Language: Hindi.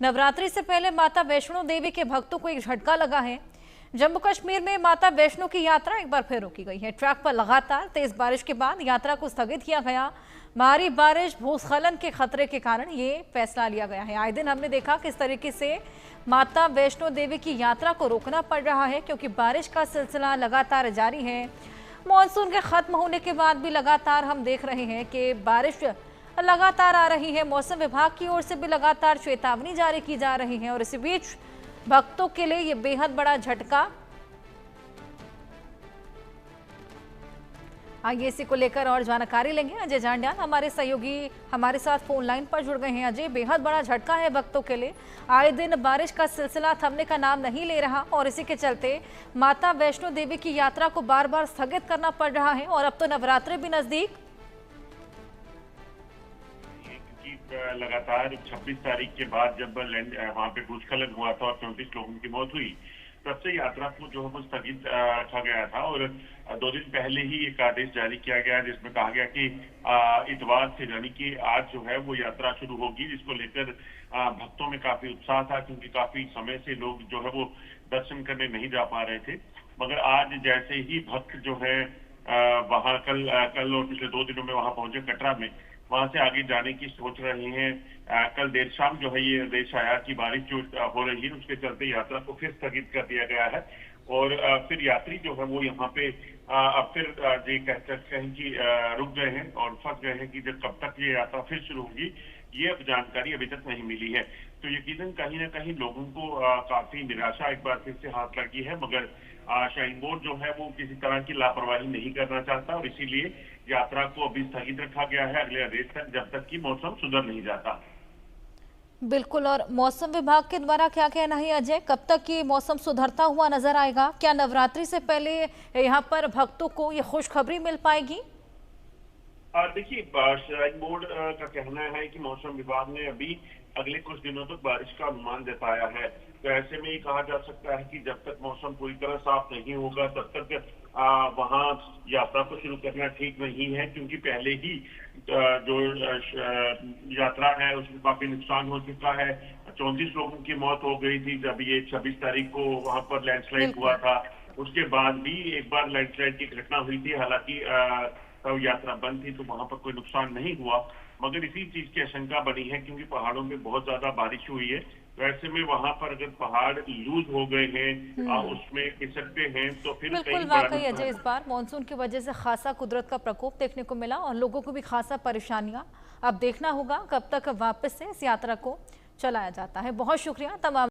नवरात्रि से पहले माता वैष्णो देवी के भक्तों को एक झटका लगा है। जम्मू कश्मीर में माता वैष्णो की यात्रा एक बार फिर रोकी गई है। ट्रैक पर लगातार तेज बारिश के बाद यात्रा को स्थगित किया गया। भारी बारिश, भूस्खलन के खतरे के कारण ये फैसला लिया गया है। आए दिन हमने देखा किस तरीके से माता वैष्णो देवी की यात्रा को रोकना पड़ रहा है, क्योंकि बारिश का सिलसिला लगातार जारी है। मानसून के खत्म होने के बाद भी लगातार हम देख रहे हैं कि बारिश लगातार आ रही है। मौसम विभाग की ओर से भी लगातार चेतावनी जारी की जा रही है और इसी बीच भक्तों के लिए ये बेहद बड़ा झटका। आइए इसी को लेकर और जानकारी लेंगे। अजय जांडियाल हमारे सहयोगी हमारे साथ फोन लाइन पर जुड़ गए हैं। अजय, बेहद बड़ा झटका है भक्तों के लिए। आए दिन बारिश का सिलसिला थमने का नाम नहीं ले रहा और इसी के चलते माता वैष्णो देवी की यात्रा को बार बार स्थगित करना पड़ रहा है और अब तो नवरात्रि भी नजदीक। लगातार 26 तारीख के बाद जब वहाँ पे भूस्खलन हुआ था और 34 लोगों की मौत हुई, तब से यात्रा को जो है वो स्थगित रखा गया था और 2 दिन पहले ही एक आदेश जारी किया गया जिसमें कहा गया कि इतवार से यानी कि आज जो है वो यात्रा शुरू होगी, जिसको लेकर भक्तों में काफी उत्साह था, क्योंकि काफी समय से लोग जो है वो दर्शन करने नहीं जा पा रहे थे। मगर आज जैसे ही भक्त जो है वहाँ कल और पिछले 2 दिनों में वहाँ पहुंचे कटरा में, वहां से आगे जाने की सोच रहे हैं। कल देर शाम जो है ये आदेश आया कि बारिश जो हो रही है उसके चलते यात्रा को फिर स्थगित कर दिया गया है और फिर यात्री जो है वो यहाँ पे अब फिर ये कह सकते हैं कि रुक गए हैं और फंस गए हैं कि जब कब तक ये यात्रा फिर शुरू होगी, ये अब जानकारी अभी तक नहीं मिली है। तो यकीनन कहीं ना कहीं लोगों को काफी निराशा एक बार फिर से हाथ लगी है, मगर श्राइन बोर्ड जो है वो किसी तरह की लापरवाही नहीं करना चाहता और इसीलिए यात्रा को अभी स्थगित रखा गया है अगले आदेश तक, जब तक कि मौसम सुधर नहीं जाता। बिल्कुल। और मौसम विभाग के द्वारा क्या कहना है अजय, कब तक ये मौसम सुधरता हुआ नजर आएगा? क्या नवरात्रि से पहले यहाँ पर भक्तों को ये खुशखबरी मिल पाएगी? देखिए, श्राइन बोर्ड का कहना है कि मौसम विभाग ने अभी अगले कुछ दिनों तक बारिश का अनुमान जताया है। तो ऐसे में ये कहा जा सकता है कि जब तक मौसम पूरी तरह साफ नहीं होगा तब तक वहाँ यात्रा को शुरू करना ठीक नहीं है, क्योंकि पहले ही जो यात्रा है उसमें काफी नुकसान हो चुका है। 34 लोगों की मौत हो गई थी जब ये 26 तारीख को वहां पर लैंडस्लाइड हुआ था। उसके बाद भी एक बार लैंडस्लाइड की घटना हुई थी, हालांकि तब यात्रा बंद थी तो वहां पर कोई नुकसान नहीं हुआ, मगर इसी चीज की आशंका बनी है क्योंकि पहाड़ों में बहुत ज्यादा बारिश हुई है। तो ऐसे में वहां पर अगर पहाड़ लूज हो गए हैं उसमें खिसकते हैं तो फिर बिल्कुल वाकई अजय, इस बार मानसून की वजह से खासा कुदरत का प्रकोप देखने को मिला और लोगों को भी खासा परेशानियां। अब देखना होगा कब तक वापस से इस यात्रा को चलाया जाता है। बहुत शुक्रिया तमाम